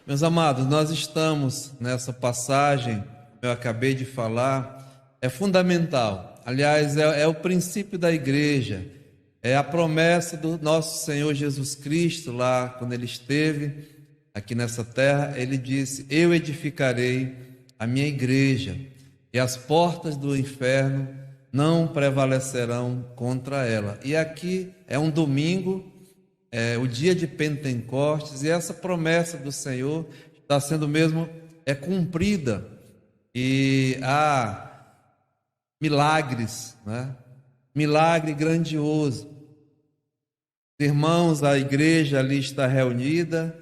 Meus amados, nós estamos nessa passagem que eu acabei de falar, é fundamental. Aliás, é o princípio da igreja, é a promessa do nosso Senhor Jesus Cristo, lá quando ele esteve aqui nessa terra, ele disse: eu edificarei a minha igreja, e as portas do inferno não prevalecerão contra ela. E aqui é um domingo, o dia de Pentecostes, e essa promessa do Senhor está sendo mesmo cumprida, e há milagres, né? Milagre grandioso. Irmãos, a igreja ali está reunida,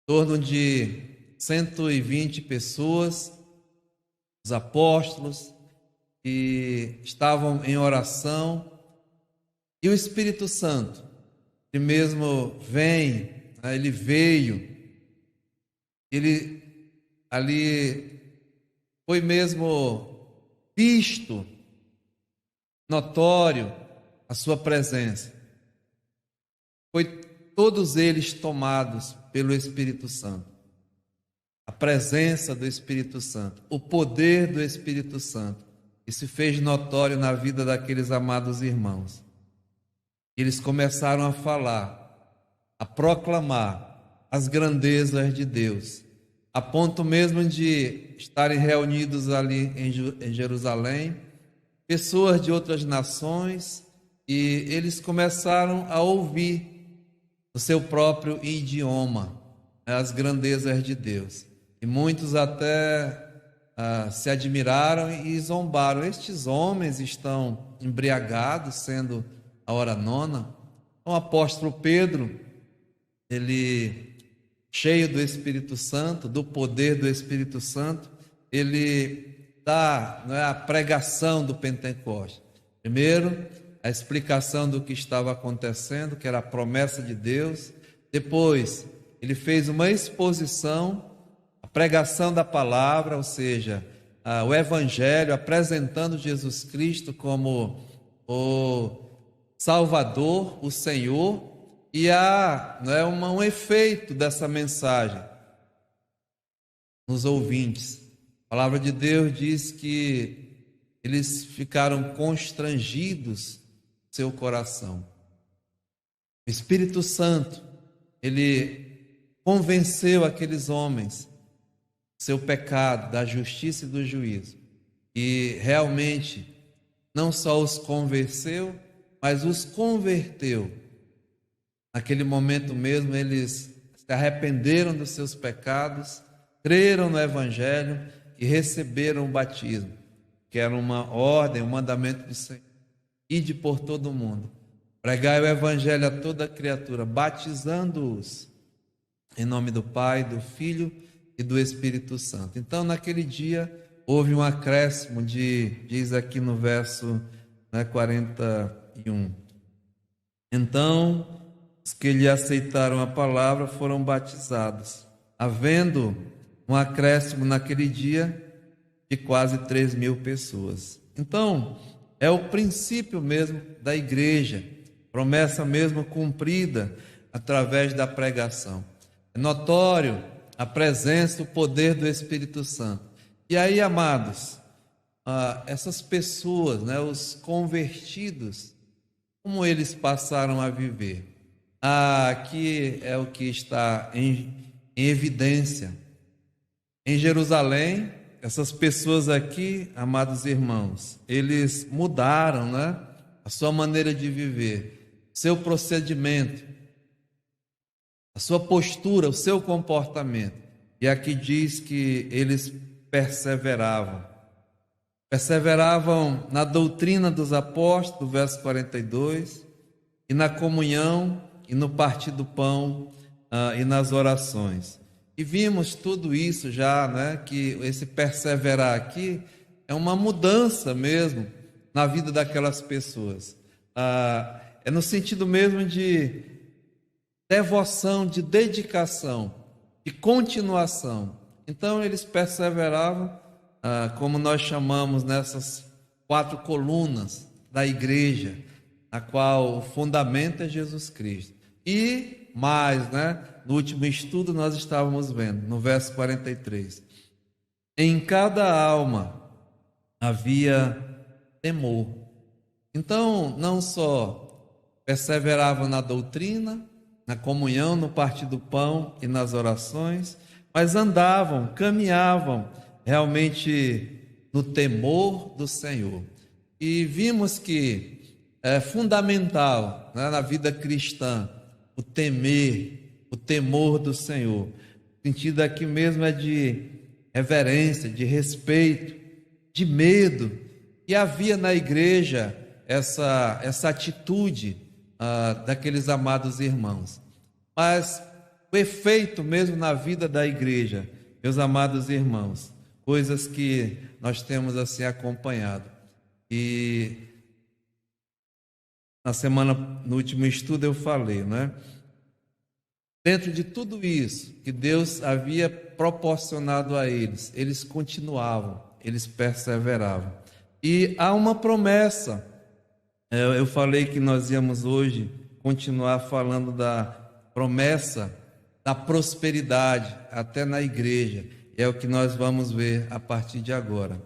em torno de 120 pessoas, os apóstolos, que estavam em oração, e o Espírito Santo, ele mesmo vem, né? Ele veio, ele ali foi mesmo visto, notório a sua presença. Foi todos eles tomados pelo Espírito Santo. A presença do Espírito Santo, o poder do Espírito Santo, que se fez notório na vida daqueles amados irmãos. Eles começaram a falar, a proclamar as grandezas de Deus, a ponto mesmo de estarem reunidos ali em Jerusalém, pessoas de outras nações, e eles começaram a ouvir no seu próprio idioma as grandezas de Deus. E muitos até se admiraram e zombaram. Estes homens estão embriagados, sendo a hora nona. O apóstolo Pedro, ele, cheio do Espírito Santo, do poder do Espírito Santo, ele dá, a pregação do Pentecostes. Primeiro, a explicação do que estava acontecendo, que era a promessa de Deus. Depois, ele fez uma exposição, a pregação da palavra, ou seja, o Evangelho, apresentando Jesus Cristo como o Salvador, o Senhor, e há um efeito dessa mensagem nos ouvintes. A palavra de Deus diz que eles ficaram constrangidos no seu coração. O Espírito Santo, ele convenceu aqueles homens do seu pecado, da justiça e do juízo. E realmente, não só os convenceu, mas os converteu. Naquele momento mesmo, eles se arrependeram dos seus pecados, creram no Evangelho e receberam o batismo, que era uma ordem, um mandamento do Senhor. Ide por todo o mundo, pregai o Evangelho a toda criatura, batizando-os em nome do Pai, do Filho e do Espírito Santo. Então, naquele dia, houve um acréscimo diz aqui no verso 41. Então, os que lhe aceitaram a palavra foram batizados, havendo um acréscimo naquele dia de quase 3.000 pessoas. Então, é o princípio mesmo da igreja, promessa mesmo cumprida através da pregação. É notório a presença, o poder do Espírito Santo. E aí, amados, essas pessoas, os convertidos, como eles passaram a viver? Aqui é o que está em evidência. Em Jerusalém, essas pessoas aqui, amados irmãos, eles mudaram, a sua maneira de viver, seu procedimento, a sua postura, o seu comportamento. E aqui diz que eles perseveravam na doutrina dos apóstolos, verso 42, e na comunhão, e no partir do pão, e nas orações. E vimos tudo isso já, que esse perseverar aqui é uma mudança mesmo na vida daquelas pessoas. É no sentido mesmo de devoção, de dedicação, de continuação. Então eles perseveravam, como nós chamamos nessas 4 colunas da igreja, a qual o fundamento é Jesus Cristo. E mais, né? No último estudo nós estávamos vendo, no verso 43. Em cada alma havia temor. Então, não só perseveravam na doutrina, na comunhão, no partir do pão e nas orações, mas andavam, caminhavam realmente no temor do Senhor. E vimos que é fundamental, né, na vida cristã o temer, o temor do Senhor. O sentido aqui mesmo é de reverência, de respeito, de medo. E havia na igreja essa atitude daqueles amados irmãos. Mas o efeito mesmo na vida da igreja, meus amados irmãos, coisas que nós temos assim acompanhado. E no último estudo eu falei, né? Dentro de tudo isso que Deus havia proporcionado a eles, eles continuavam, eles perseveravam. E há uma promessa. Eu falei que nós íamos hoje continuar falando da promessa da prosperidade, até na igreja. É o que nós vamos ver a partir de agora.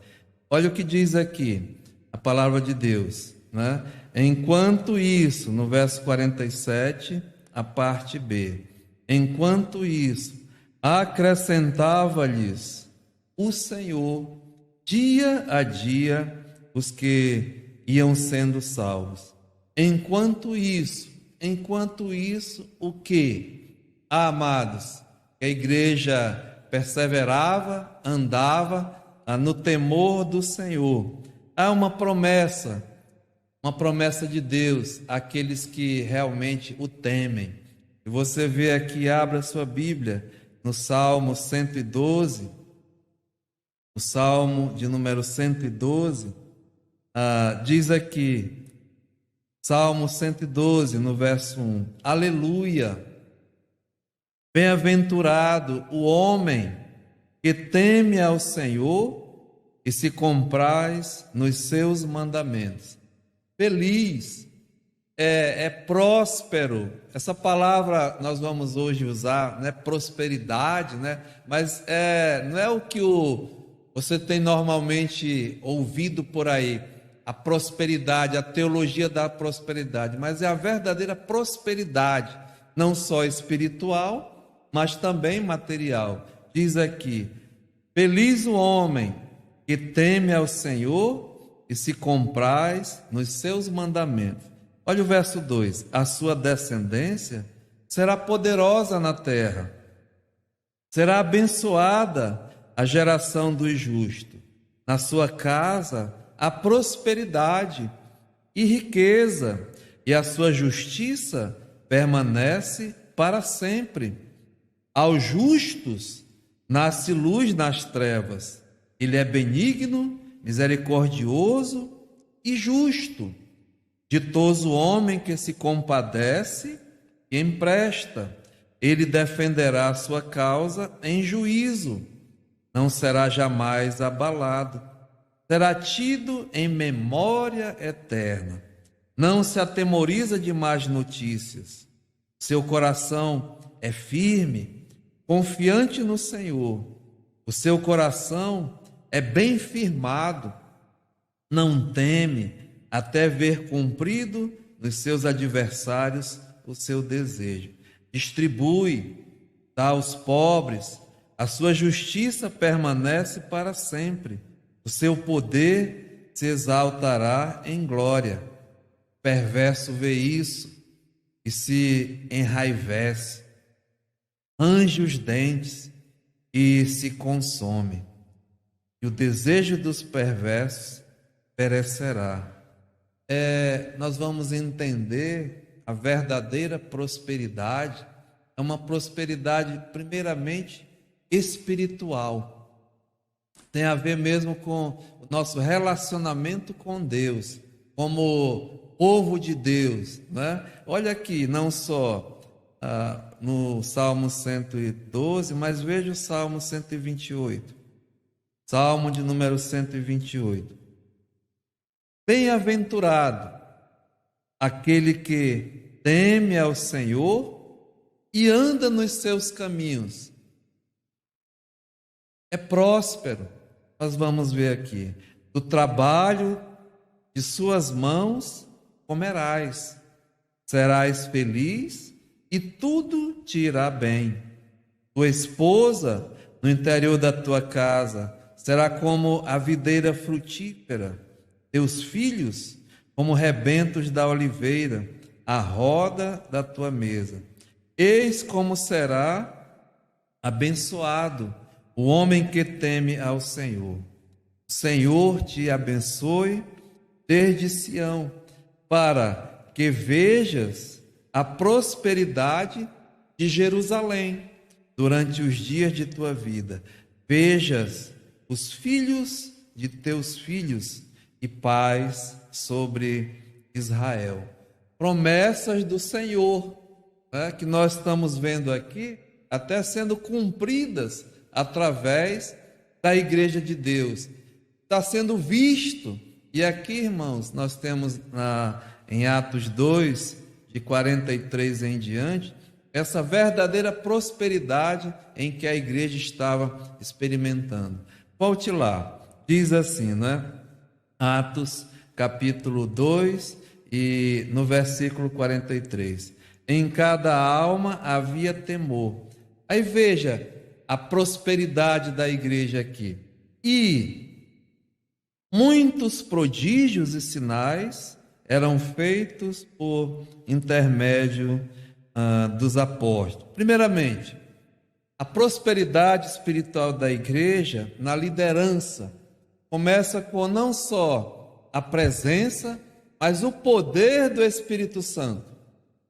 Olha o que diz aqui a palavra de Deus, né? Enquanto isso, no verso 47, a parte B. Enquanto isso, acrescentava-lhes o Senhor dia a dia os que iam sendo salvos. Enquanto isso, o que? Amados, a igreja perseverava, andava no temor do Senhor. Há uma promessa de Deus àqueles que realmente o temem. E você vê aqui, abra sua Bíblia, no Salmo 112, o Salmo de número 112, diz aqui, Salmo 112, no verso 1, Aleluia, bem-aventurado o homem que teme ao Senhor e se compraz nos seus mandamentos. Feliz, é próspero. Essa palavra nós vamos hoje usar, né? Prosperidade, né? Mas não é o que você tem normalmente ouvido por aí, a prosperidade, a teologia da prosperidade, mas é a verdadeira prosperidade, não só espiritual, mas também material. Diz aqui, feliz o homem que teme ao Senhor e se compraz nos seus mandamentos. Olha o verso 2, a sua descendência será poderosa na terra, será abençoada a geração dos justos, na sua casa há prosperidade e riqueza, e a sua justiça permanece para sempre. Aos justos nasce luz nas trevas, ele é benigno, misericordioso e justo. Ditoso homem que se compadece e empresta, ele defenderá a sua causa em juízo, não será jamais abalado, será tido em memória eterna, não se atemoriza de más notícias, seu coração é firme, confiante no Senhor, o seu coração é bem firmado, não teme, até ver cumprido nos seus adversários o seu desejo. Distribui, dá aos pobres, a sua justiça permanece para sempre. O seu poder se exaltará em glória. O perverso vê isso e se enraivece, range os dentes e se consome. E o desejo dos perversos perecerá. Nós vamos entender a verdadeira prosperidade, é uma prosperidade primeiramente espiritual, tem a ver mesmo com o nosso relacionamento com Deus, como povo de Deus, né? Olha aqui, não só no Salmo 112, mas veja o Salmo 128, Salmo de número 128. Bem-aventurado aquele que teme ao Senhor e anda nos seus caminhos, é próspero. Nós vamos ver aqui: do trabalho de suas mãos comerás, serás feliz e tudo te irá bem. Tua esposa no interior da tua casa será como a videira frutífera, teus filhos como rebentos da oliveira, à roda da tua mesa. Eis como será abençoado o homem que teme ao Senhor. O Senhor te abençoe desde Sião, para que vejas a prosperidade de Jerusalém durante os dias de tua vida. Vejas os filhos de teus filhos e paz sobre Israel. Promessas do Senhor, né, que nós estamos vendo aqui, até sendo cumpridas através da Igreja de Deus. Está sendo visto. E aqui, irmãos, nós temos em Atos 2, de 43 em diante, essa verdadeira prosperidade em que a igreja estava experimentando. Volte lá, diz assim, né? Atos capítulo 2 e no versículo 43. Em cada alma havia temor. Aí veja a prosperidade da igreja aqui. E muitos prodígios e sinais eram feitos por intermédio dos apóstolos. Primeiramente, a prosperidade espiritual da igreja na liderança começa com não só a presença, mas o poder do Espírito Santo.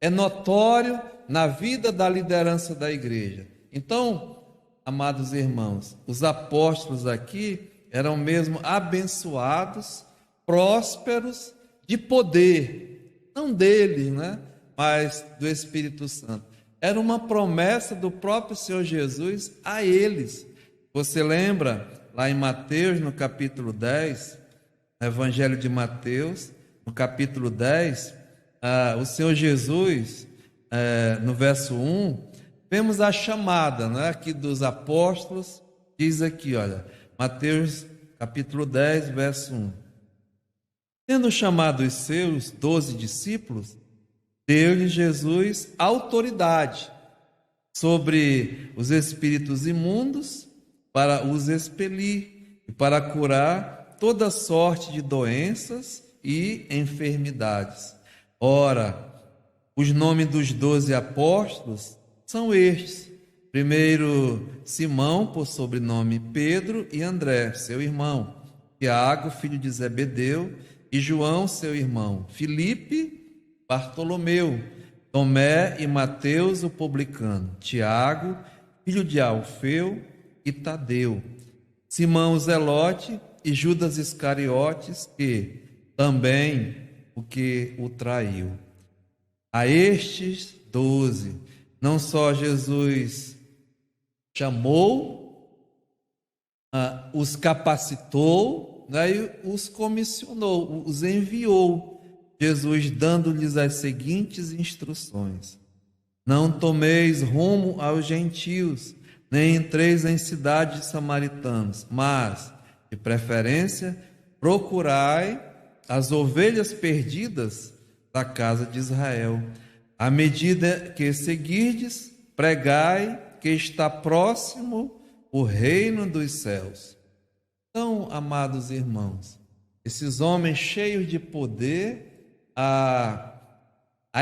É notório na vida da liderança da igreja. Então, amados irmãos, os apóstolos aqui eram mesmo abençoados, prósperos, de poder, não deles, né? Mas do Espírito Santo. Era uma promessa do próprio Senhor Jesus a eles. Você lembra lá em Mateus, no capítulo 10, no Evangelho de Mateus, no capítulo 10, o Senhor Jesus, no verso 1, vemos a chamada, né, aqui dos apóstolos, diz aqui, olha, Mateus capítulo 10, verso 1. Tendo chamado os seus 12 discípulos, deu-lhe Jesus autoridade sobre os espíritos imundos para os expelir e para curar toda sorte de doenças e enfermidades. Ora, os nomes dos 12 apóstolos são estes. Primeiro, Simão, por sobrenome Pedro, e André, seu irmão, Tiago, filho de Zebedeu, e João, seu irmão, Filipe, Bartolomeu, Tomé e Mateus, o publicano, Tiago, filho de Alfeu, e Tadeu, Simão o Zelote e Judas Iscariotes, que também o que o traiu. A estes 12, não só Jesus chamou, os capacitou, né, e os comissionou, os enviou, Jesus dando-lhes as seguintes instruções: não tomeis rumo aos gentios, nem entreis em cidades samaritanas, mas, de preferência, procurai as ovelhas perdidas da casa de Israel. À medida que seguirdes, pregai que está próximo o reino dos céus. Então, amados irmãos, esses homens cheios de poder, a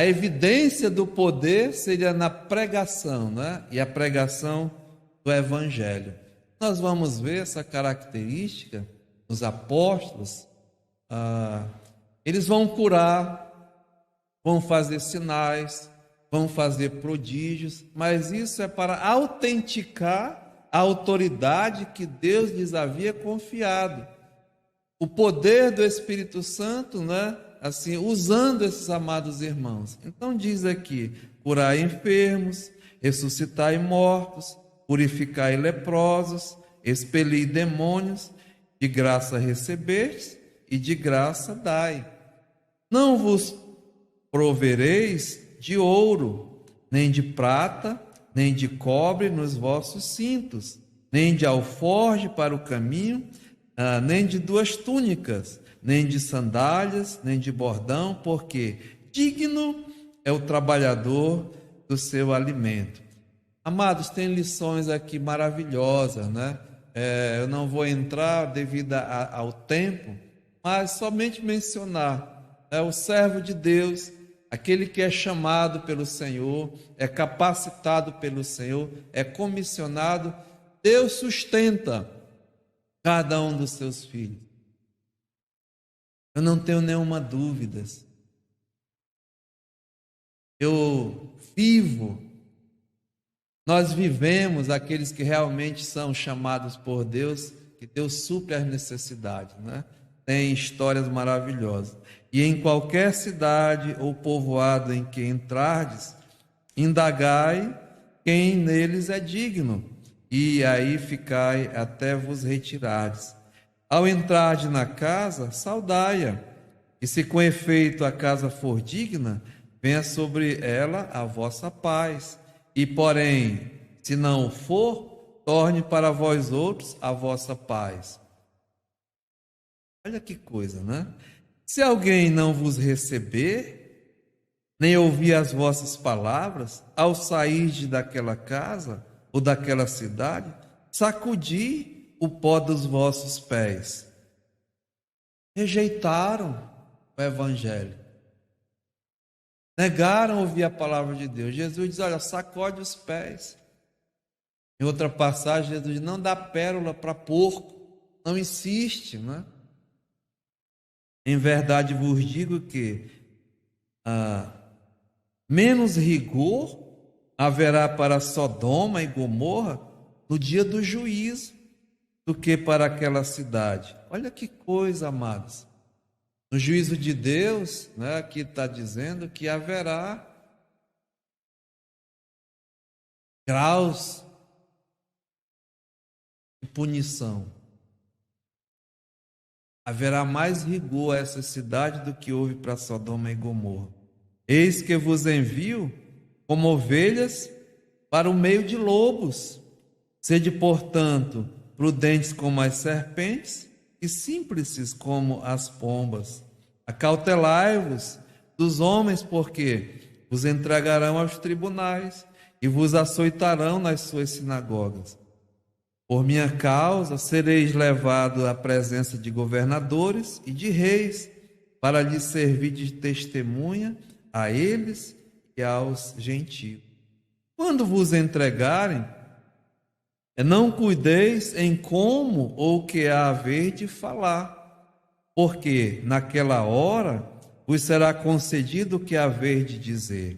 evidência do poder seria na pregação, né? E a pregação do Evangelho. Nós vamos ver essa característica dos apóstolos. Eles vão curar, vão fazer sinais, vão fazer prodígios, mas isso é para autenticar a autoridade que Deus lhes havia confiado. O poder do Espírito Santo, né? Assim, usando esses amados irmãos. Então diz aqui: curai enfermos, ressuscitai mortos, purificai leprosos, expeli demônios, de graça recebestes e de graça dai. Não vos provereis de ouro, nem de prata, nem de cobre nos vossos cintos, nem de alforje para o caminho, nem de 2 túnicas, nem de sandálias, nem de bordão, porque digno é o trabalhador do seu alimento. Amados, tem lições aqui maravilhosas, né? Eu não vou entrar devido ao tempo, mas somente mencionar, o servo de Deus, aquele que é chamado pelo Senhor, é capacitado pelo Senhor, é comissionado, Deus sustenta cada um dos seus filhos. Eu não tenho nenhuma dúvida. Eu vivo, nós vivemos, aqueles que realmente são chamados por Deus, que Deus supre as necessidades, né? Tem histórias maravilhosas. E em qualquer cidade ou povoado em que entrardes, indagai quem neles é digno, e aí ficai até vos retirardes. Ao entrardes na casa, saudai-a, e se com efeito a casa for digna, venha sobre ela a vossa paz. E porém, se não for, torne para vós outros a vossa paz. Olha que coisa, né? Se alguém não vos receber, nem ouvir as vossas palavras, ao sair daquela casa ou daquela cidade, sacudi o pó dos vossos pés. Rejeitaram o Evangelho. Negaram ouvir a palavra de Deus. Jesus diz, olha, sacode os pés. Em outra passagem, Jesus diz, não dá pérola para porco. Não insiste, né? Em verdade vos digo que menos rigor haverá para Sodoma e Gomorra no dia do juízo do que para aquela cidade. Olha que coisa, amados. No juízo de Deus, né, aqui está dizendo que haverá graus de punição. Haverá mais rigor a essa cidade do que houve para Sodoma e Gomorra. Eis que vos envio como ovelhas para o meio de lobos. Sede, portanto, prudentes como as serpentes e simples como as pombas. Acautelai-vos dos homens, porque vos entregarão aos tribunais e vos açoitarão nas suas sinagogas. Por minha causa sereis levados à presença de governadores e de reis, para lhes servir de testemunha a eles e aos gentios. Quando vos entregarem, não cuideis em como ou que há a ver de falar, porque naquela hora vos será concedido o que há a ver de dizer,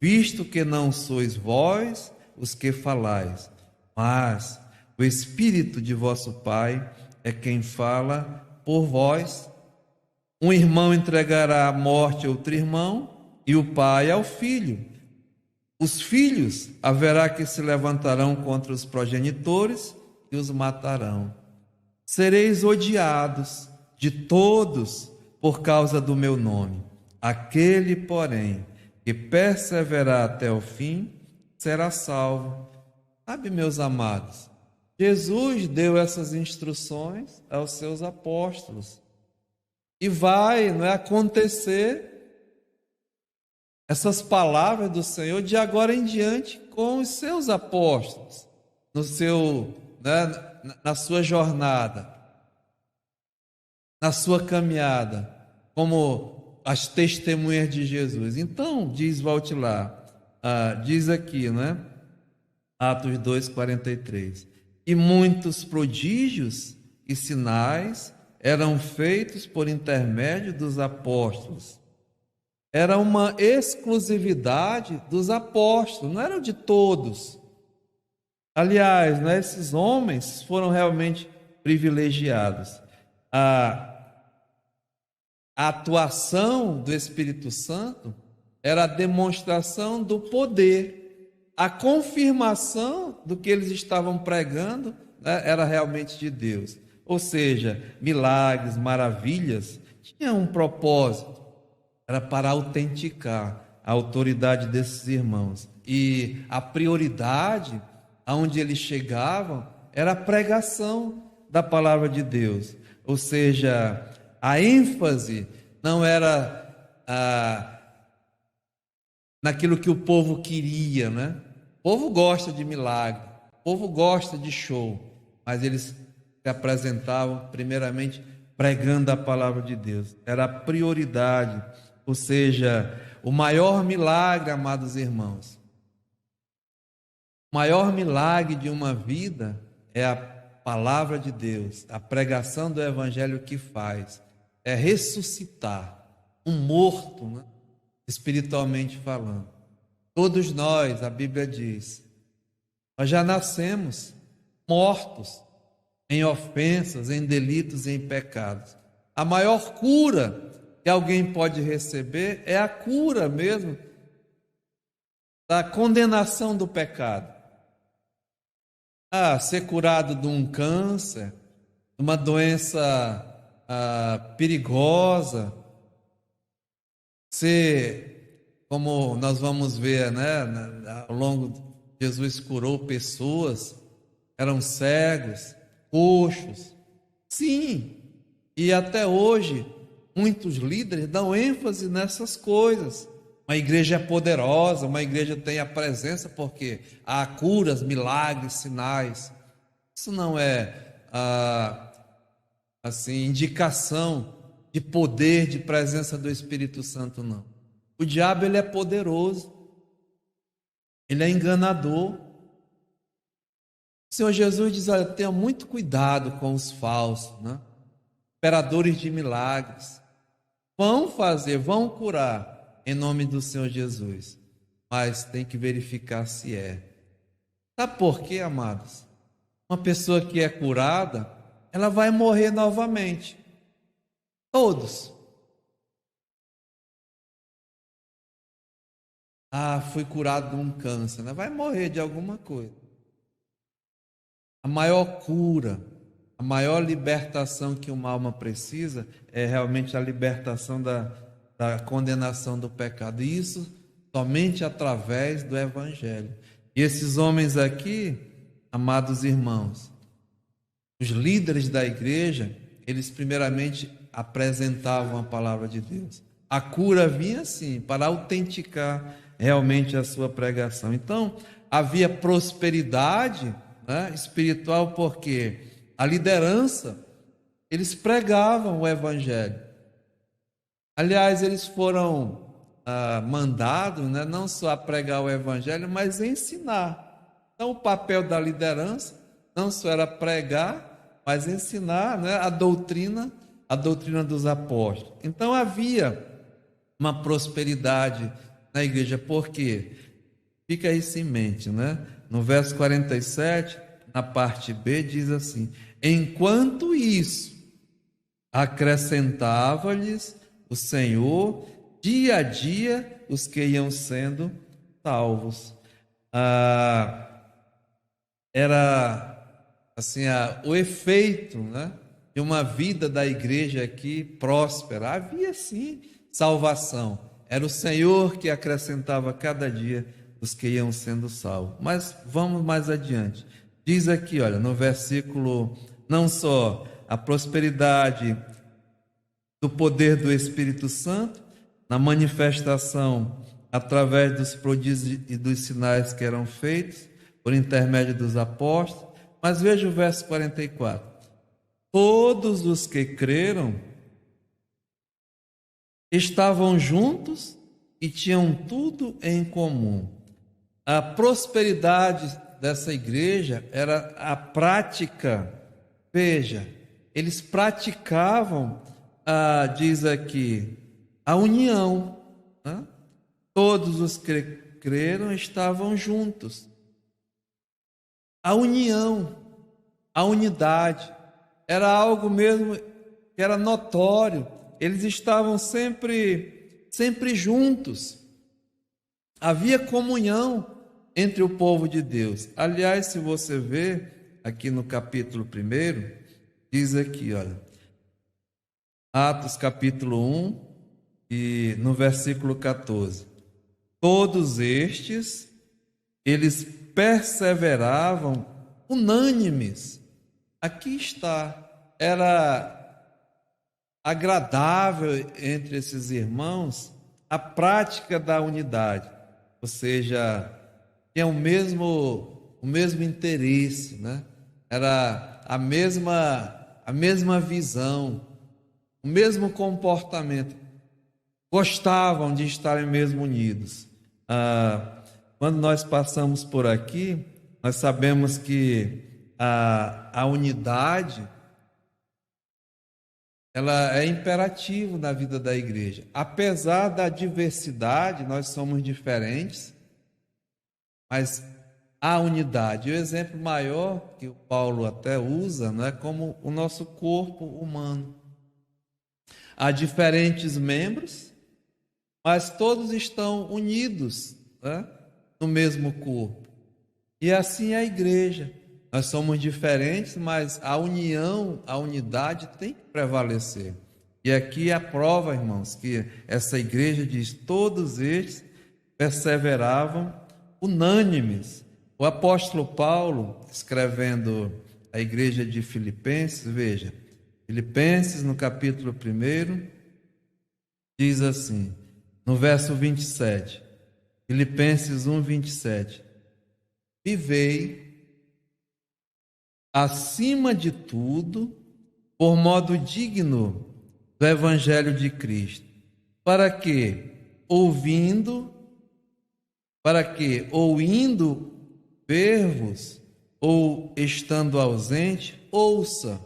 visto que não sois vós os que falais, mas o Espírito de vosso Pai é quem fala por vós. Um irmão entregará à morte outro irmão, e o pai ao filho. Os filhos haverá que se levantarão contra os progenitores e os matarão. Sereis odiados de todos por causa do meu nome. Aquele, porém, que perseverar até o fim, será salvo. Sabe, meus amados, Jesus deu essas instruções aos seus apóstolos. E vai, acontecer essas palavras do Senhor de agora em diante com os seus apóstolos, na sua jornada, na sua caminhada, como as testemunhas de Jesus. Então, diz Valtilar, diz aqui, Atos 2:43, e muitos prodígios e sinais eram feitos por intermédio dos apóstolos. Era uma exclusividade dos apóstolos, não era de todos. Aliás, esses homens foram realmente privilegiados. A atuação do Espírito Santo era a demonstração do poder, a confirmação do que eles estavam pregando, era realmente de Deus. Ou seja, milagres, maravilhas, tinham um propósito. Era para autenticar a autoridade desses irmãos. E a prioridade, aonde eles chegavam, era a pregação da palavra de Deus. Ou seja, a ênfase não era naquilo que o povo queria, né? O povo gosta de milagre, o povo gosta de show, mas eles se apresentavam primeiramente pregando a palavra de Deus. Era a prioridade, ou seja, o maior milagre, amados irmãos, o maior milagre de uma vida é a palavra de Deus, a pregação do evangelho que faz, é ressuscitar um morto, né? Espiritualmente falando. Todos nós, a Bíblia diz, nós já nascemos mortos em ofensas, em delitos e em pecados. A maior cura que alguém pode receber é a cura mesmo da condenação do pecado. Ser curado de um câncer, de uma doença perigosa, ser, como nós vamos ver, né, ao longo, Jesus curou pessoas, eram cegos, coxos, sim, e até hoje muitos líderes dão ênfase nessas coisas. Uma igreja é poderosa, uma igreja tem a presença porque há curas, milagres, sinais. Isso não é assim, indicação de poder, de presença do Espírito Santo, não. O diabo, ele é poderoso, ele é enganador. O Senhor Jesus diz, olha, tenha muito cuidado com os falsos, né? Operadores de milagres. Vão fazer, vão curar em nome do Senhor Jesus, mas tem que verificar se é. Sabe por quê, amados? Uma pessoa que é curada, ela vai morrer novamente. Todos. Fui curado de um câncer, né? Vai morrer de alguma coisa. A maior cura, a maior libertação que uma alma precisa é realmente a libertação da condenação do pecado. E isso somente através do Evangelho. E esses homens aqui, amados irmãos, os líderes da igreja, eles primeiramente apresentavam a palavra de Deus. A cura vinha assim, para autenticar realmente a sua pregação. Então, havia prosperidade, né, espiritual, porque a liderança, eles pregavam o evangelho. Aliás, eles foram mandados, né, não só a pregar o evangelho, mas a ensinar. Então, o papel da liderança não só era pregar, mas ensinar, né, a doutrina dos apóstolos. Então, havia uma prosperidade na igreja, porque fica isso em mente, né? No verso 47, na parte B, diz assim: enquanto isso, acrescentava-lhes o Senhor dia a dia os que iam sendo salvos. Era assim, o efeito, né, de uma vida da igreja aqui próspera. Havia sim salvação. Era o Senhor que acrescentava cada dia os que iam sendo salvos. Mas vamos mais adiante. Diz aqui, olha, no versículo, não só a prosperidade do poder do Espírito Santo, na manifestação através dos prodígios e dos sinais que eram feitos por intermédio dos apóstolos. Mas veja o verso 44. Todos os que creram estavam juntos e tinham tudo em comum. A prosperidade dessa igreja era a prática. Veja, eles praticavam, diz aqui, a união, né? Todos os que creram estavam juntos. A união, a unidade, era algo mesmo que era notório. Eles estavam sempre juntos. Havia comunhão entre o povo de Deus. Aliás, se você ver aqui no capítulo 1, diz aqui, olha, Atos capítulo 1 e no versículo 14. Todos estes eles perseveravam unânimes. Aqui está, era agradável entre esses irmãos a prática da unidade, ou seja, tinha o mesmo interesse, né? Era a mesma visão, o mesmo comportamento, gostavam de estarem mesmo unidos. Quando nós passamos por aqui, nós sabemos que a unidade ela é imperativo na vida da igreja. Apesar da diversidade, nós somos diferentes, mas há unidade. O exemplo maior que o Paulo até usa, não é como o nosso corpo humano. Há diferentes membros, mas todos estão unidos, né, no mesmo corpo. E assim é a igreja. Nós somos diferentes, mas a união, a unidade tem que prevalecer. E aqui a prova, irmãos, que essa igreja diz: todos estes perseveravam unânimes. O apóstolo Paulo, escrevendo a igreja de Filipenses, veja, Filipenses no capítulo 1, diz assim, no verso 27, Filipenses 1, 27, vivei acima de tudo, por modo digno do Evangelho de Cristo, para que, ou indo ver-vos, ou estando ausente, ouça,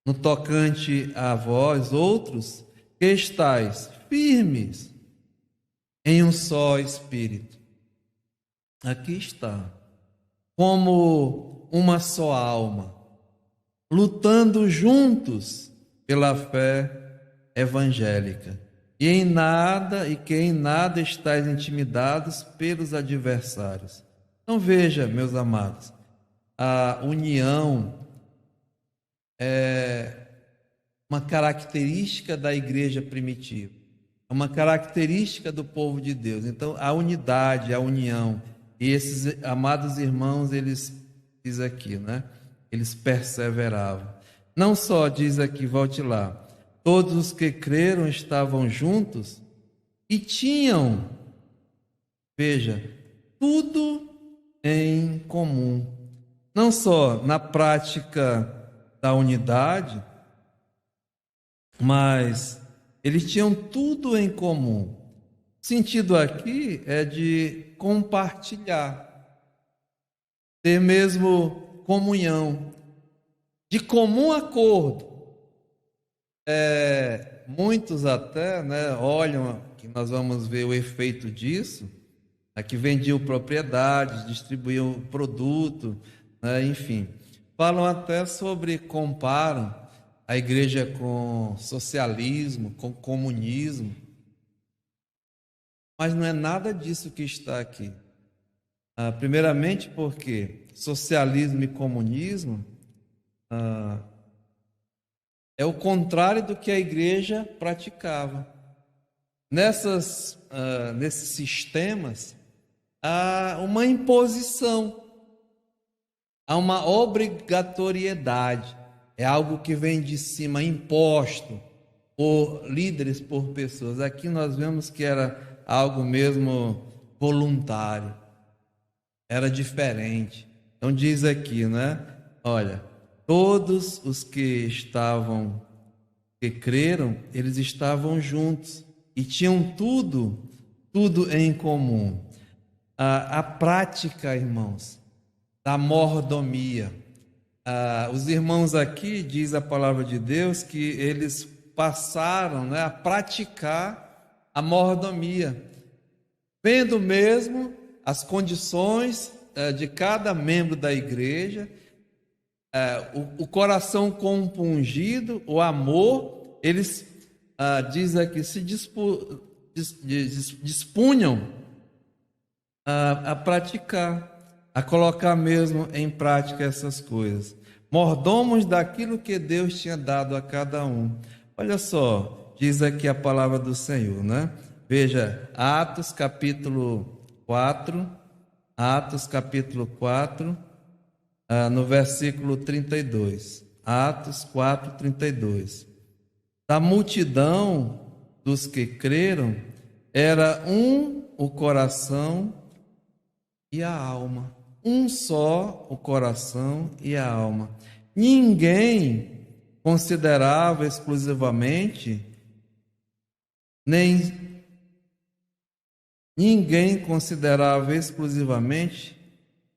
no tocante a vós outros, que estáis firmes em um só Espírito. Aqui está, como uma só alma, lutando juntos pela fé evangélica, e em nada estáis intimidados pelos adversários. Então veja, meus amados, a união é uma característica da igreja primitiva, é uma característica do povo de Deus. Então a unidade, a união, e esses amados irmãos, eles diz aqui, né? Eles perseveravam. Não só diz aqui, volte lá, todos os que creram estavam juntos e tinham, veja, tudo em comum. Não só na prática da unidade, mas eles tinham tudo em comum. O sentido aqui é de compartilhar, ter mesmo comunhão, de comum acordo. Muitos até, né, olham, que nós vamos ver o efeito disso, que vendiam propriedades, distribuíam produto, né, enfim. Falam até comparam a igreja com socialismo, com comunismo, mas não é nada disso que está aqui. Primeiramente porque socialismo e comunismo é o contrário do que a igreja praticava. Nesses sistemas há uma imposição, há uma obrigatoriedade, é algo que vem de cima, imposto por líderes, por pessoas. Aqui nós vemos que era algo mesmo voluntário. Era diferente. Então diz aqui, né? Olha, todos os que creram, eles estavam juntos e tinham tudo em comum. A prática, irmãos, da mordomia. Os irmãos aqui, diz a palavra de Deus, que eles passaram, né, a praticar a mordomia, vendo mesmo as condições de cada membro da igreja, o coração compungido, o amor, eles, diz aqui, se dispunham a praticar, a colocar mesmo em prática essas coisas. Mordomos daquilo que Deus tinha dado a cada um. Olha só, diz aqui a palavra do Senhor, né? Veja, Atos capítulo 4, Atos capítulo 4, no versículo 32. Atos 4, 32. Da multidão dos que creram, era um o coração e a alma. Um só o coração e a alma. Ninguém considerava exclusivamente,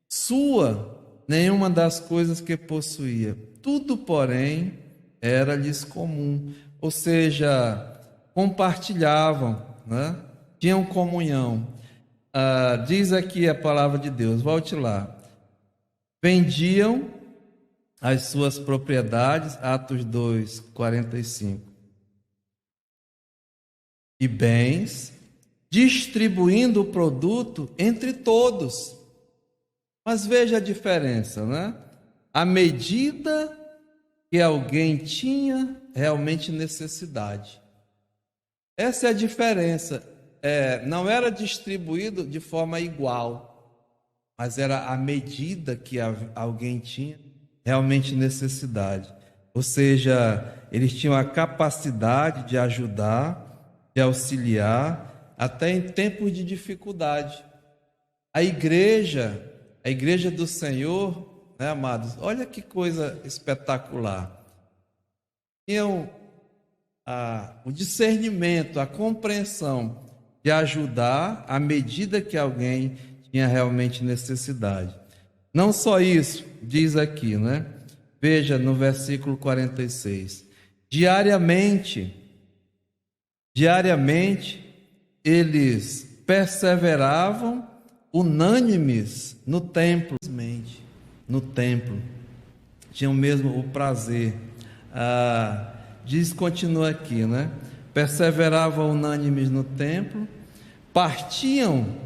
sua nenhuma das coisas que possuía. Tudo, porém, era-lhes comum. Ou seja, compartilhavam, né? Tinham comunhão. Diz aqui a palavra de Deus, volte lá. Vendiam as suas propriedades, Atos 2, 45. E bens, distribuindo o produto entre todos. Mas veja a diferença, né? À medida que alguém tinha realmente necessidade. Essa é a diferença. Não era distribuído de forma igual, mas era à medida que alguém tinha realmente necessidade. Ou seja, eles tinham a capacidade de ajudar, de auxiliar, até em tempos de dificuldade. A igreja do Senhor, né, amados? Olha que coisa espetacular. Tinham o discernimento, a compreensão de ajudar à medida que alguém tinha realmente necessidade. Não só isso, diz aqui, né? Veja no versículo 46. Diariamente, eles perseveravam unânimes no templo. Tinham mesmo o prazer. Continua aqui, né? Perseveravam unânimes no templo, partiam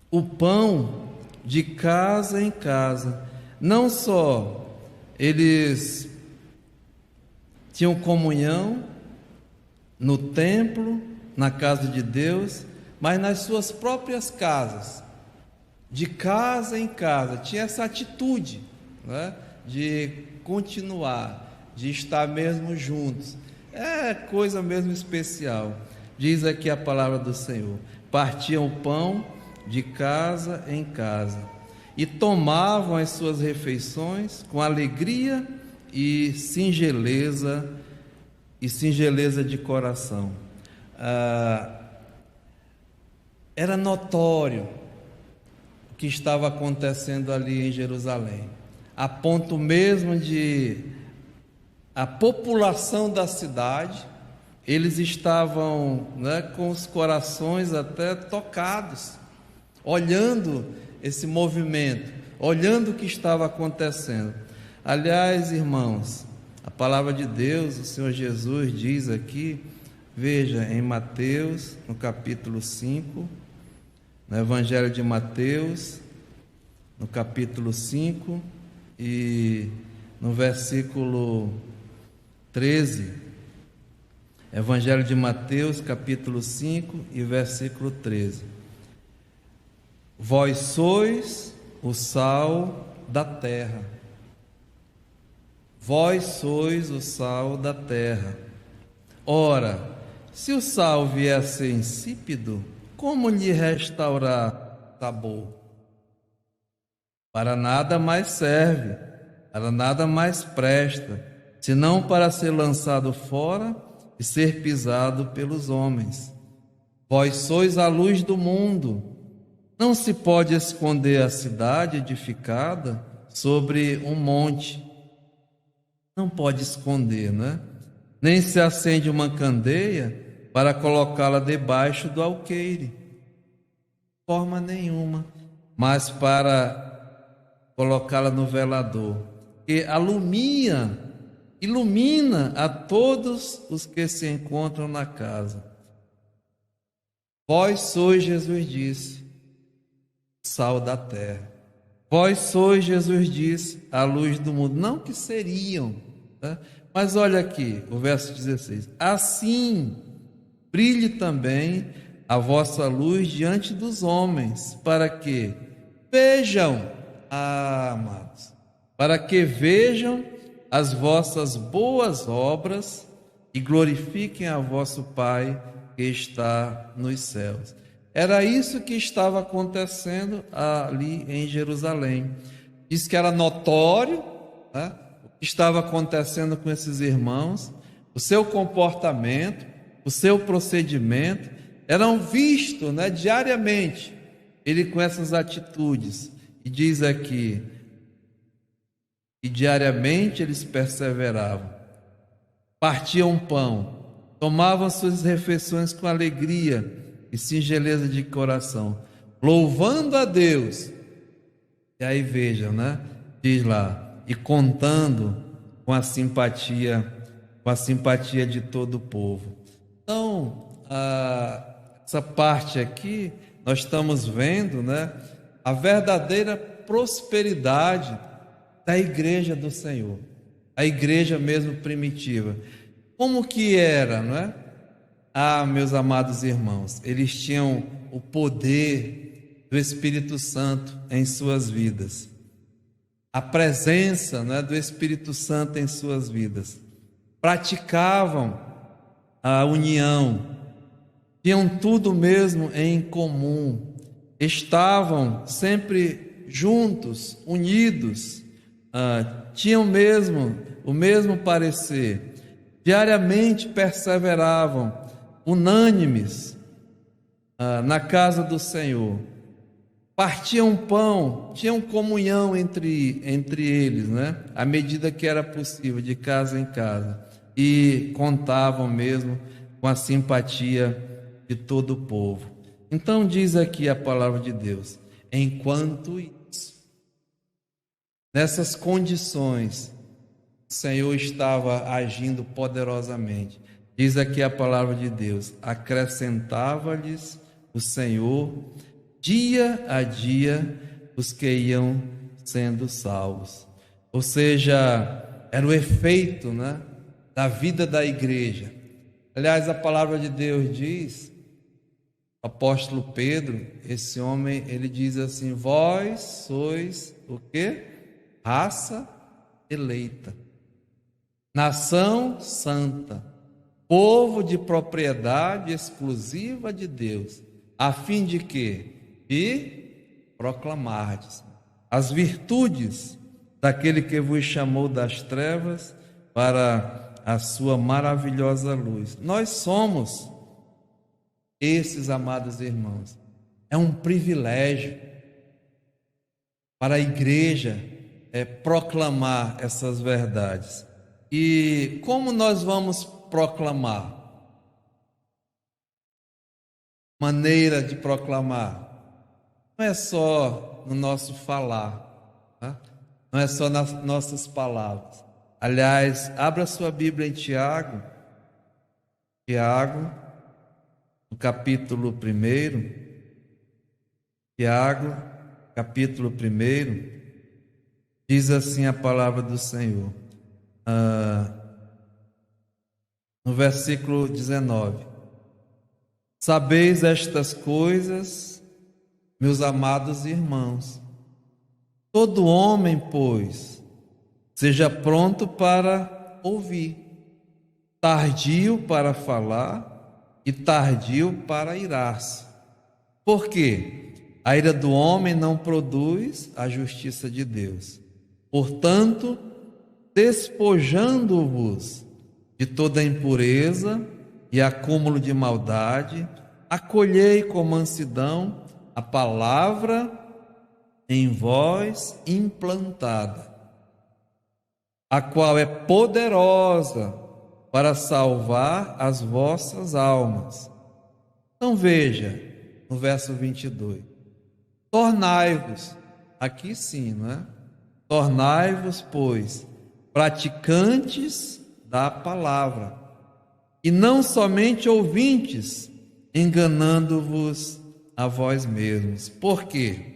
o pão de casa em casa. Não só eles tinham comunhão no templo, na casa de Deus, mas nas suas próprias casas, de casa em casa. Tinha essa atitude, né, de continuar, de estar mesmo juntos. É coisa mesmo especial. Diz aqui a palavra do Senhor: partiam o pão de casa em casa e tomavam as suas refeições com alegria e singeleza de coração. Era notório o que estava acontecendo ali em Jerusalém, a ponto mesmo de a população da cidade, eles estavam, né, com os corações até tocados, olhando esse movimento, olhando o que estava acontecendo. Aliás, irmãos, a palavra de Deus, o Senhor Jesus diz aqui, veja em Mateus, no capítulo 5, no Evangelho de Mateus, no capítulo 5 e no versículo 13, Evangelho de Mateus, capítulo 5 e versículo 13. Vós sois o sal da terra. Vós sois o sal da terra. Ora, se o sal vier a ser insípido, como lhe restaurar sabor? Para nada mais serve, para nada mais presta, senão para ser lançado fora e ser pisado pelos homens. Vós sois a luz do mundo. Não se pode esconder a cidade edificada sobre um monte. Não pode esconder, né? Nem se acende uma candeia para colocá-la debaixo do alqueire. De forma nenhuma. Mas para colocá-la no velador, que ilumina a todos os que se encontram na casa. Vós sois, Jesus disse, o sal da terra. Vós sois, Jesus disse, a luz do mundo. Não que seriam, tá? Mas olha aqui, o verso 16. Assim, brilhe também a vossa luz diante dos homens, para que vejam, amados, para que vejam as vossas boas obras e glorifiquem a vosso Pai que está nos céus. Era isso que estava acontecendo ali em Jerusalém. Diz que era notório, né, o que estava acontecendo com esses irmãos, o seu comportamento, o seu procedimento, eram vistos, né, diariamente, ele com essas atitudes. E diz aqui, e diariamente eles perseveravam, partiam pão, tomavam suas refeições com alegria e singeleza de coração, louvando a Deus. E aí vejam, né? Diz lá, e contando com a simpatia de todo o povo. Então, essa parte aqui, nós estamos vendo, né, a verdadeira prosperidade da igreja do Senhor, a igreja mesmo primitiva. Como que era, não é? Meus amados irmãos, eles tinham o poder do Espírito Santo em suas vidas, a presença, não é, do Espírito Santo em suas vidas, praticavam a união, tinham tudo mesmo em comum, estavam sempre juntos, unidos, tinham mesmo o mesmo parecer, diariamente perseveravam unânimes na casa do Senhor, partiam pão, tinham comunhão entre eles, né? À medida que era possível, de casa em casa, e contavam mesmo com a simpatia de todo o povo. Então diz aqui a palavra de Deus: enquanto isso, nessas condições, o Senhor estava agindo poderosamente. Diz aqui a palavra de Deus: acrescentava-lhes o Senhor dia a dia os que iam sendo salvos. Ou seja, era o efeito, né, da vida da igreja. Aliás, a palavra de Deus diz, o apóstolo Pedro, esse homem, ele diz assim: vós sois o quê? Raça eleita, nação santa, povo de propriedade exclusiva de Deus, a fim de quê? De proclamardes as virtudes daquele que vos chamou das trevas para a sua maravilhosa luz. Nós somos esses, amados irmãos. É um privilégio para a igreja proclamar essas verdades. E como nós vamos proclamar? Maneira de proclamar não é só no nosso falar, tá? Não é só nas nossas palavras. Aliás, abra sua Bíblia em Tiago, no capítulo 1. Tiago, capítulo 1, diz assim a palavra do Senhor, no versículo 19: sabeis estas coisas, meus amados irmãos, todo homem, pois, seja pronto para ouvir, tardio para falar e tardio para irar-se. Porque a ira do homem não produz a justiça de Deus. Portanto, despojando-vos de toda impureza e acúmulo de maldade, acolhei com mansidão a palavra em vós implantada, a qual é poderosa para salvar as vossas almas. Então veja, no verso 22, tornai-vos, aqui sim, não é? Tornai-vos, pois, praticantes da palavra, e não somente ouvintes, enganando-vos a vós mesmos. Por quê?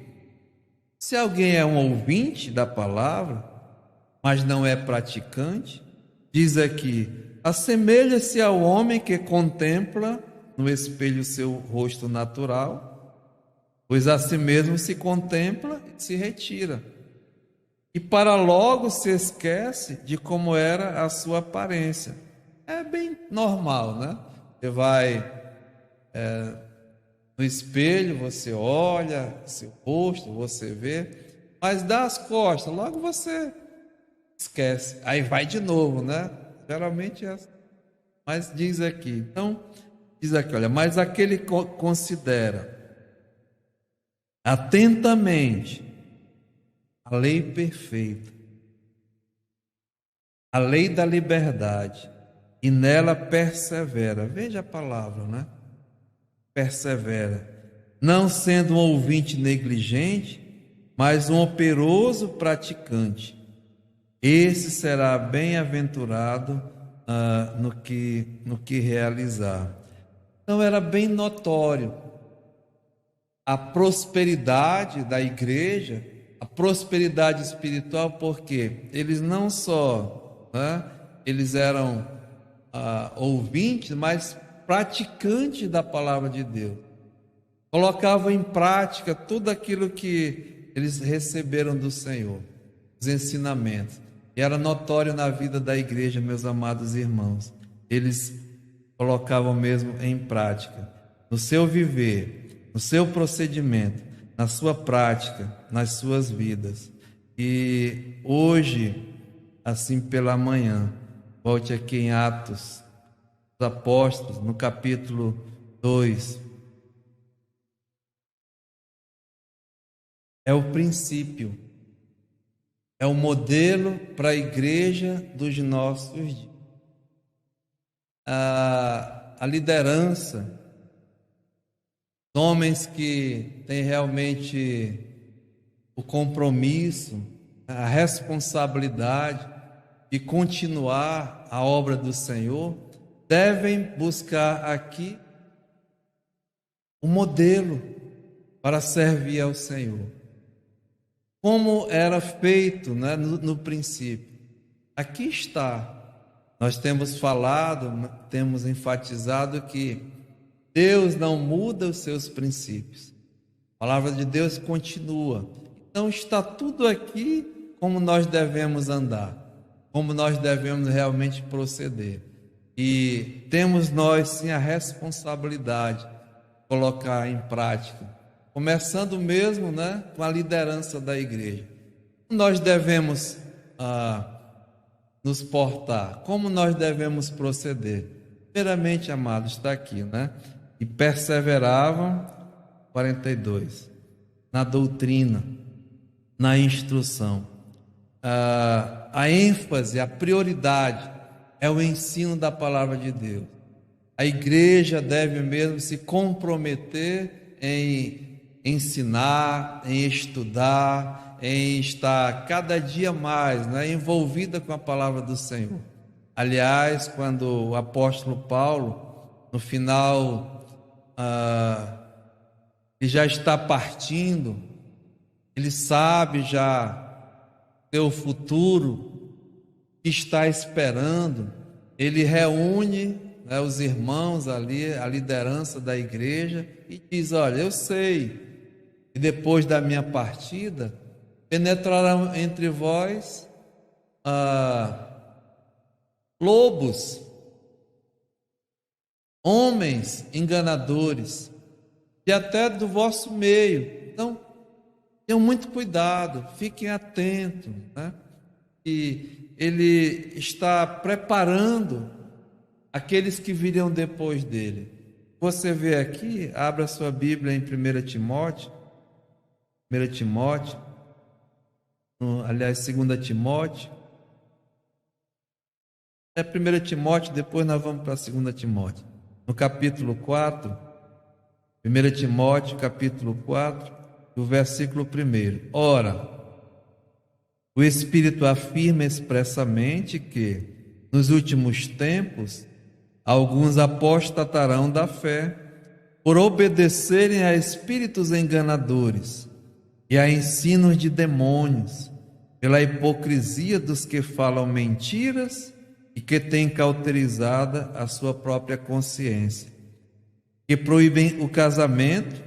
Se alguém é um ouvinte da palavra, mas não é praticante, diz aqui, assemelha-se ao homem que contempla no espelho o seu rosto natural, pois a si mesmo se contempla e se retira. E para logo se esquece de como era a sua aparência. É bem normal, né? Você vai no espelho, você olha seu rosto, você vê, mas dá as costas, logo você esquece. Aí vai de novo, né? Geralmente é assim. Mas diz aqui, então, diz aqui, olha, mas aquele considera atentamente a lei perfeita, a lei da liberdade, e nela persevera. Veja a palavra, né? Persevera, não sendo um ouvinte negligente, mas um operoso praticante. Esse será bem-aventurado no que realizar. Então era bem notório a prosperidade da igreja, a prosperidade espiritual, porque eles não só, né, eles eram ouvintes, mas praticantes da palavra de Deus. Colocavam em prática tudo aquilo que eles receberam do Senhor, os ensinamentos. E era notório na vida da igreja, meus amados irmãos. Eles colocavam mesmo em prática, no seu viver, no seu procedimento, na sua prática, nas suas vidas. E hoje, assim pela manhã, volte aqui em Atos dos Apóstolos, no capítulo 2. É o princípio, é o modelo para a igreja dos nossos dias. A liderança, homens que têm realmente o compromisso, a responsabilidade de continuar a obra do Senhor, devem buscar aqui um modelo para servir ao Senhor. Como era feito, né, no princípio. Aqui está. Nós temos falado, temos enfatizado que Deus não muda os seus princípios. A palavra de Deus continua. Então está tudo aqui como nós devemos andar, como nós devemos realmente proceder. E temos nós sim a responsabilidade de colocar em prática, começando mesmo, né, com a liderança da igreja. Nós devemos nos portar, como nós devemos proceder. Primeiramente, amados, está aqui, né? E perseveravam, 42, na doutrina, na instrução. A ênfase, a prioridade é o ensino da palavra de Deus. A igreja deve mesmo se comprometer em ensinar, em estudar, em estar cada dia mais, né, envolvida com a palavra do Senhor. Aliás, quando o apóstolo Paulo, no final, ele já está partindo, ele sabe já seu futuro que está esperando, ele reúne, né, os irmãos ali, a liderança da igreja, e diz: olha, eu sei que depois da minha partida penetrarão entre vós lobos, homens enganadores, e até do vosso meio. Então, tenham muito cuidado, fiquem atentos, né? E ele está preparando aqueles que virão depois dele. Você vê aqui, abra sua Bíblia em 1 Timóteo, 2 Timóteo. É 1 Timóteo, depois nós vamos para 2 Timóteo. No capítulo 4, 1 Timóteo, capítulo 4, o versículo 1. Ora, o Espírito afirma expressamente que, nos últimos tempos, alguns apostatarão da fé, por obedecerem a espíritos enganadores e a ensinos de demônios, pela hipocrisia dos que falam mentiras e que têm cauterizada a sua própria consciência. que proíbem o casamento,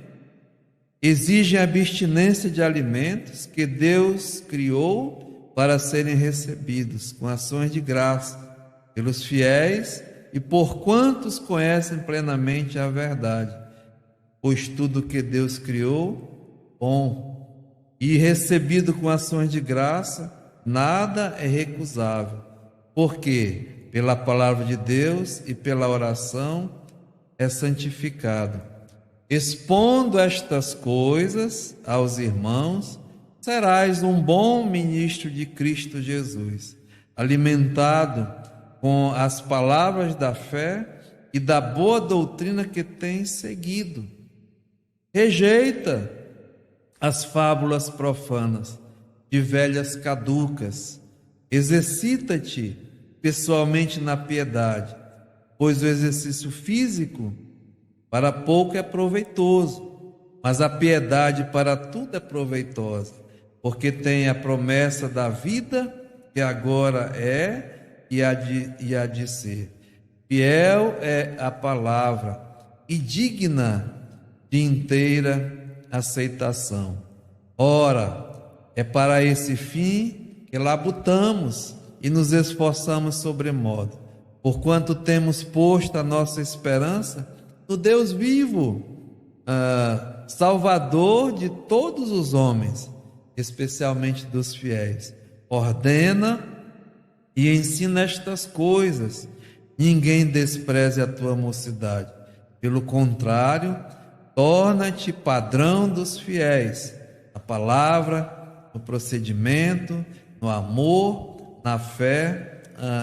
exigem a abstinência de alimentos que Deus criou para serem recebidos com ações de graça pelos fiéis e por quantos conhecem plenamente a verdade. Pois tudo que Deus criou, bom, e recebido com ações de graça, nada é recusável, porque pela palavra de Deus e pela oração é santificado. Expondo estas coisas aos irmãos, serás um bom ministro de Cristo Jesus, alimentado com as palavras da fé e da boa doutrina que tens seguido. Rejeita as fábulas profanas de velhas caducas. Exercita-te pessoalmente na piedade, pois o exercício físico para pouco é proveitoso, mas a piedade para tudo é proveitosa, porque tem a promessa da vida que agora é e há de ser. Fiel é a palavra e digna de inteira aceitação. Ora, é para esse fim que labutamos e nos esforçamos sobremodo, porquanto temos posto a nossa esperança no Deus vivo, Salvador de todos os homens, especialmente dos fiéis. Ordena e ensina estas coisas. Ninguém despreze a tua mocidade. Pelo contrário, torna-te padrão dos fiéis, na palavra, no procedimento, no amor, na fé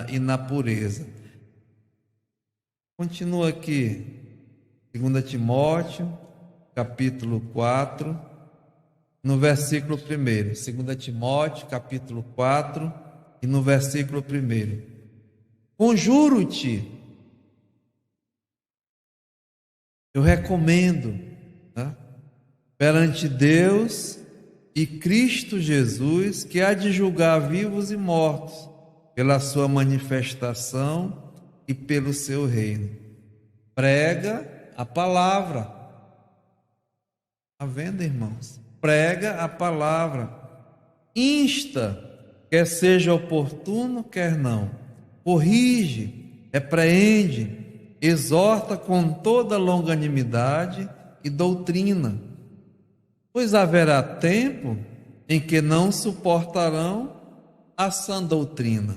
e na pureza. Continua aqui, 2 Timóteo, capítulo 4, no versículo 1. 2 Timóteo, capítulo 4, e no versículo 1. Conjuro-te, eu recomendo, né, perante Deus e Cristo Jesus, que há de julgar vivos e mortos, pela sua manifestação e pelo seu reino. Prega a palavra. Está vendo, irmãos? Prega a palavra. Insta, quer seja oportuno, quer não. Corrige, repreende, exorta com toda longanimidade e doutrina. Pois haverá tempo em que não suportarão a sã doutrina,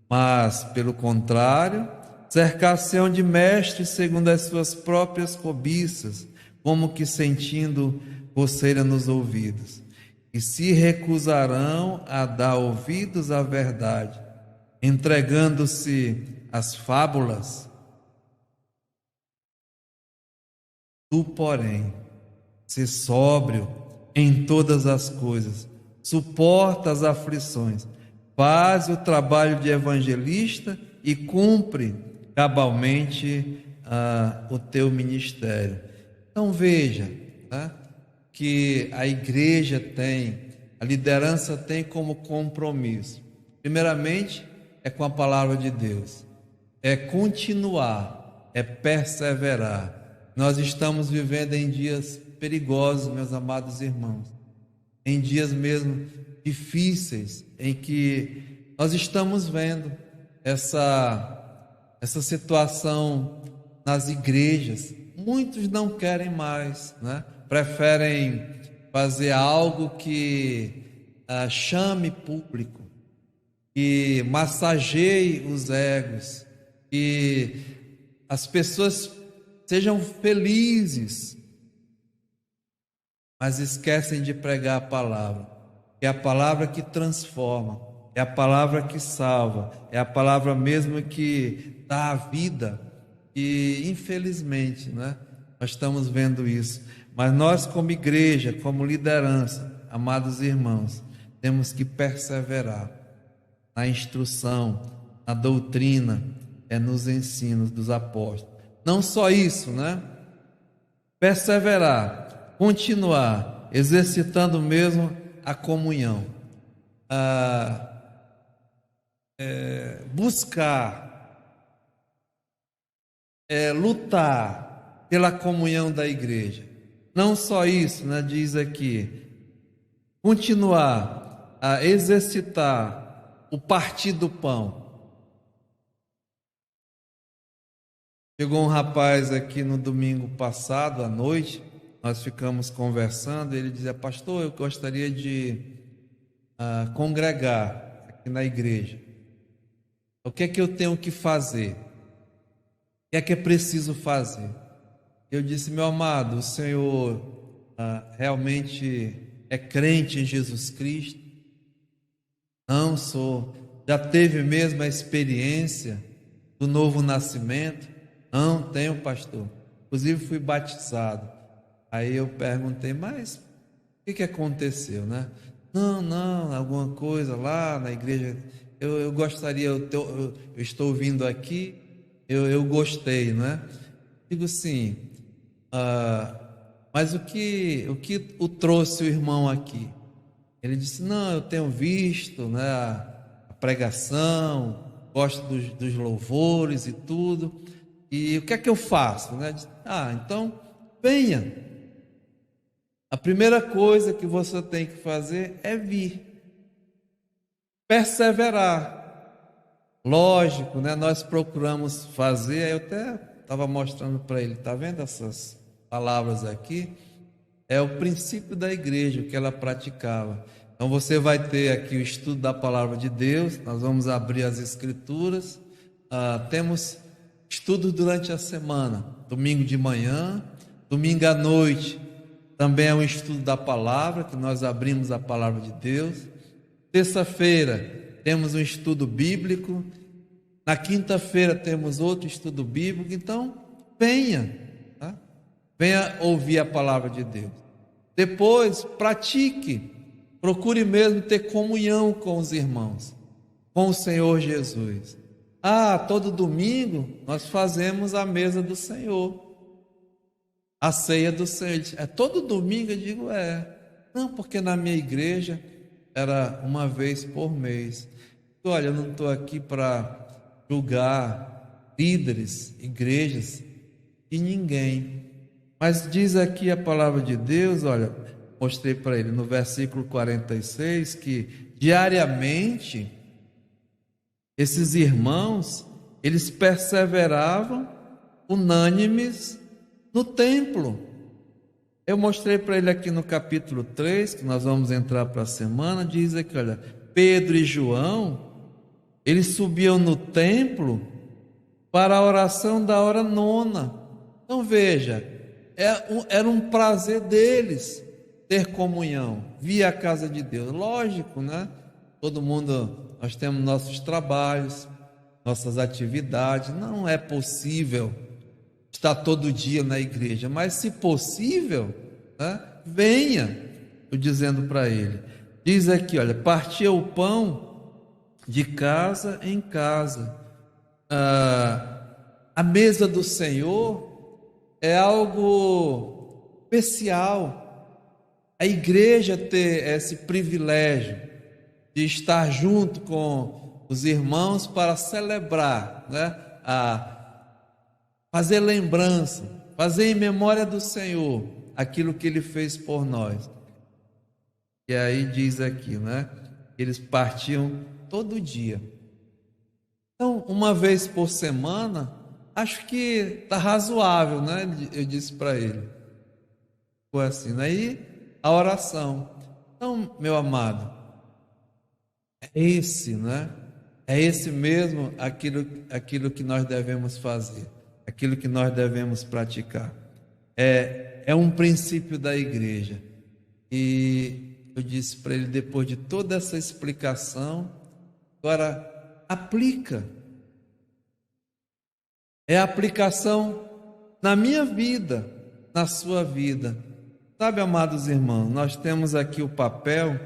mas, pelo contrário, cercar-se-ão de mestres segundo as suas próprias cobiças, como que sentindo coceira nos ouvidos, e se recusarão a dar ouvidos à verdade, entregando-se às fábulas. Tu, porém, se sóbrio em todas as coisas, suporta as aflições, faz o trabalho de evangelista e cumpre cabalmente o teu ministério. Então veja, né, que a igreja tem, a liderança tem como compromisso, primeiramente é com a palavra de Deus, é continuar, é perseverar. Nós estamos vivendo em dias perigosos, meus amados irmãos, em dias mesmo difíceis, em que nós estamos vendo essa situação nas igrejas. Muitos não querem mais, né? Preferem fazer algo que chame público, que massageie os egos, que as pessoas sejam felizes, mas esquecem de pregar a palavra, que é a palavra que transforma, é a palavra que salva, é a palavra mesmo que dá a vida. E infelizmente, né, nós estamos vendo isso. Mas nós, como igreja, como liderança, amados irmãos, temos que perseverar na instrução, na doutrina, nos ensinos dos apóstolos. Não só isso, né? Perseverar, continuar, exercitando mesmo a comunhão, buscar, lutar pela comunhão da igreja. Não só isso, né, diz aqui, continuar a exercitar o partir do pão. Chegou um rapaz aqui no domingo passado, à noite, nós ficamos conversando, ele dizia: pastor, eu gostaria de congregar aqui na igreja. O que é que eu tenho que fazer? O que é preciso fazer? Eu disse: meu amado, o senhor realmente é crente em Jesus Cristo? Não sou. Já teve mesmo a experiência do novo nascimento? Não tenho, pastor. Inclusive fui batizado. Aí eu perguntei: mas o que aconteceu, né? Não, alguma coisa lá na igreja. Eu gostaria, eu estou vindo aqui, eu gostei, né? Digo sim, mas o que o trouxe o irmão aqui? Ele disse: não, eu tenho visto, né, a pregação, gosto dos louvores e tudo, e o que é que eu faço, né? Disse: então venha. A primeira coisa que você tem que fazer é vir, perseverar. Lógico, né? Nós procuramos fazer. Eu até estava mostrando para ele, tá vendo essas palavras aqui? É o princípio da igreja, o que ela praticava. Então você vai ter aqui o estudo da palavra de Deus. Nós vamos abrir as escrituras. Temos estudos durante a semana, domingo de manhã, domingo à noite. Também é um estudo da palavra, que nós abrimos a palavra de Deus. Terça-feira temos um estudo bíblico. Na quinta-feira temos outro estudo bíblico. Então, venha, tá? Venha ouvir a palavra de Deus. Depois, pratique. Procure mesmo ter comunhão com os irmãos, com o Senhor Jesus. Todo domingo nós fazemos a mesa do Senhor, a ceia do Senhor. É todo domingo? Eu digo: não, porque na minha igreja era uma vez por mês. Olha, eu não estou aqui para julgar líderes, igrejas e ninguém, mas diz aqui a palavra de Deus, olha, mostrei para ele no versículo 46, que diariamente esses irmãos, eles perseveravam unânimes no templo. Eu mostrei para ele aqui no capítulo 3, que nós vamos entrar para a semana, diz aqui, olha, Pedro e João, eles subiam no templo para a oração da hora nona. Então veja, era um prazer deles ter comunhão, vir à casa de Deus. Lógico, né? Todo mundo, nós temos nossos trabalhos, nossas atividades, não é possível estar todo dia na igreja, mas se possível, né, venha. Eu dizendo para ele, diz aqui, olha, partia o pão de casa em casa. A mesa do Senhor é algo especial. A igreja ter esse privilégio de estar junto com os irmãos para celebrar, né, fazer lembrança, fazer em memória do Senhor aquilo que Ele fez por nós. E aí diz aqui, né? Eles partiam todo dia. Então, uma vez por semana, acho que está razoável, né? Eu disse para ele. Foi assim. Aí, a oração. Então, meu amado, é esse, né? É esse mesmo aquilo que nós devemos fazer, aquilo que nós devemos praticar. É um princípio da igreja. E eu disse para ele, depois de toda essa explicação, agora aplica. É a aplicação na minha vida, na sua vida. Sabe, amados irmãos, nós temos aqui o papel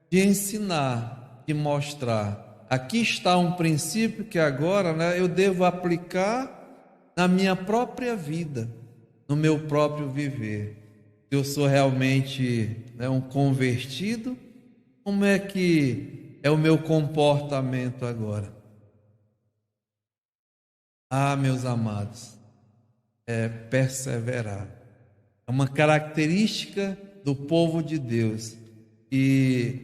de ensinar, de mostrar. Aqui está um princípio que agora, né, eu devo aplicar na minha própria vida, no meu próprio viver. Eu sou realmente, né, um convertido? Como é que é o meu comportamento agora? Meus amados, é perseverar. É uma característica do povo de Deus e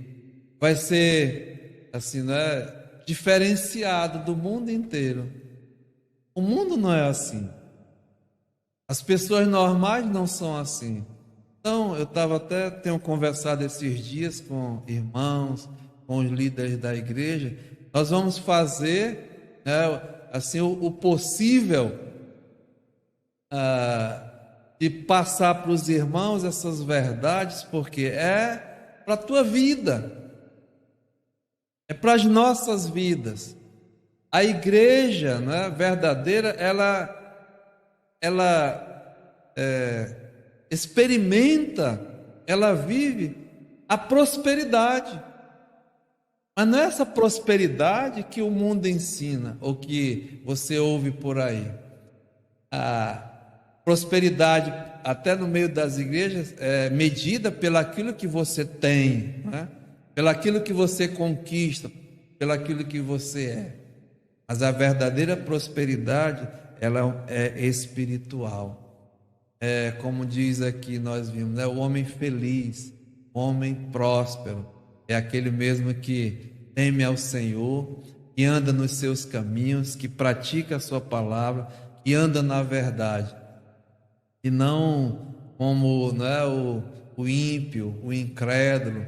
vai ser assim, diferenciado do mundo inteiro. O mundo não é assim. As pessoas normais não são assim. Então, eu tenho conversado esses dias com irmãos, com os líderes da igreja. Nós vamos fazer, assim, o possível, de passar para os irmãos essas verdades, porque é para a tua vida, é para as nossas vidas. A igreja, verdadeira, ela experimenta, ela vive a prosperidade. Mas não é essa prosperidade que o mundo ensina, ou que você ouve por aí. A prosperidade, até no meio das igrejas, é medida pelaquilo que você tem, pelaquilo que você conquista, pelaquilo que você é. Mas a verdadeira prosperidade, ela é espiritual. É como diz aqui, nós vimos, o homem feliz, o homem próspero, é aquele mesmo que teme ao Senhor, que anda nos seus caminhos, que pratica a sua palavra, que anda na verdade, e não como o ímpio, o incrédulo. A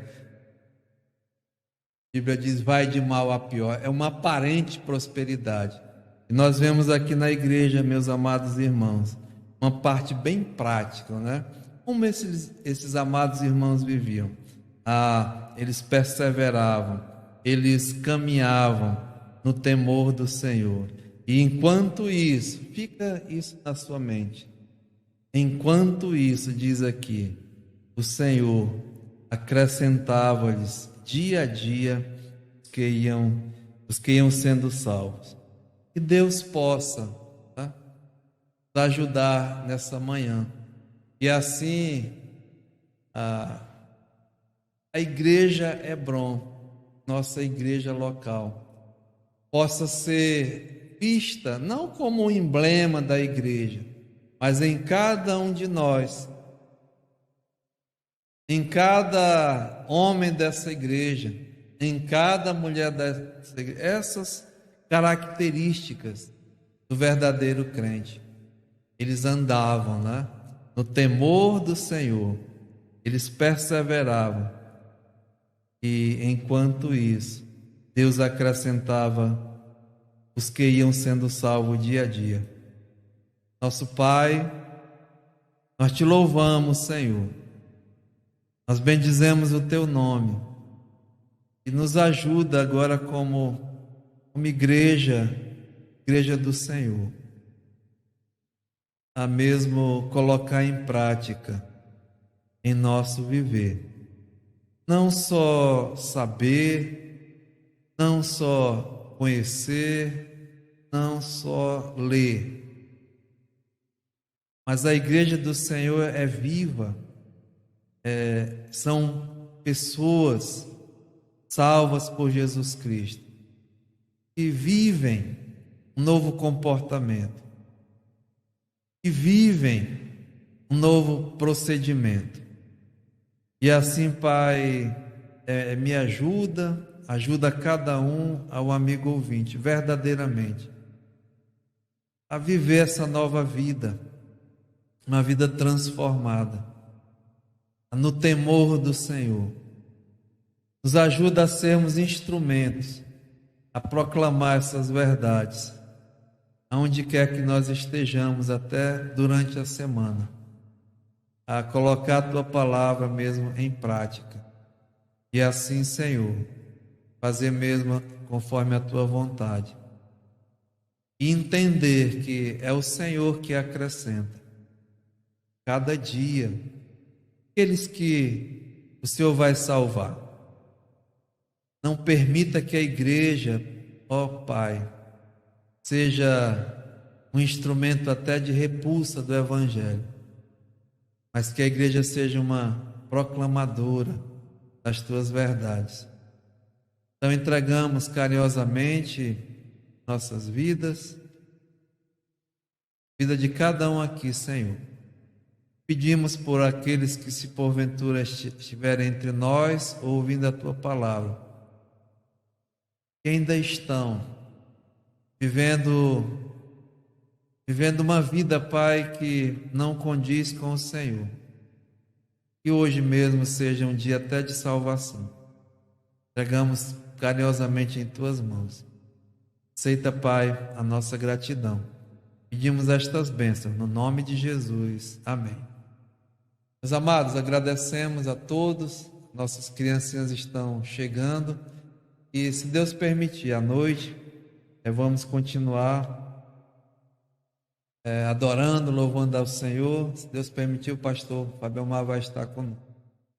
Bíblia diz, vai de mal a pior, é uma aparente prosperidade. E nós vemos aqui na igreja, meus amados irmãos, uma parte bem prática, Como esses amados irmãos viviam? Eles perseveravam, eles caminhavam no temor do Senhor. E enquanto isso, fica isso na sua mente. Enquanto isso, diz aqui, o Senhor acrescentava-lhes dia a dia os que iam sendo salvos. Que Deus possa nos ajudar nessa manhã. E assim, a igreja Hebron, nossa igreja local, possa ser vista não como um emblema da igreja, mas em cada um de nós, em cada homem dessa igreja, em cada mulher dessa igreja, essas características do verdadeiro crente. Eles andavam, no temor do Senhor, eles perseveravam, e enquanto isso, Deus acrescentava os que iam sendo salvos dia a dia. Nosso Pai, nós te louvamos, Senhor, nós bendizemos o teu nome, e nos ajuda agora como igreja do Senhor, a mesmo colocar em prática em nosso viver. Não só saber, não só conhecer, não só ler, mas a igreja do Senhor é viva, são pessoas salvas por Jesus Cristo, que vivem um novo comportamento, que vivem um novo procedimento. E assim, Pai, me ajuda cada um, ao amigo ouvinte, verdadeiramente, a viver essa nova vida, uma vida transformada, no temor do Senhor. Nos ajuda a sermos instrumentos, a proclamar essas verdades, aonde quer que nós estejamos, até durante a semana, a colocar a tua palavra mesmo em prática. E assim, Senhor, fazer mesmo conforme a tua vontade. E entender que é o Senhor que acrescenta cada dia aqueles que o Senhor vai salvar. Não permita que a igreja, ó Pai, seja um instrumento até de repulsa do Evangelho, mas que a igreja seja uma proclamadora das tuas verdades. Então entregamos carinhosamente nossas vidas vida de cada um aqui, Senhor. Pedimos por aqueles que, se porventura estiverem entre nós, ouvindo a Tua palavra, que ainda estão vivendo uma vida, Pai, que não condiz com o Senhor. Que hoje mesmo seja um dia até de salvação. Entregamos carinhosamente em Tuas mãos. Aceita, Pai, a nossa gratidão. Pedimos estas bênçãos no nome de Jesus. Amém. Meus amados, agradecemos a todos. Nossas criancinhas estão chegando. E, se Deus permitir, à noite, vamos continuar adorando, louvando ao Senhor. Se Deus permitir, o pastor Fábio Omar vai estar conosco.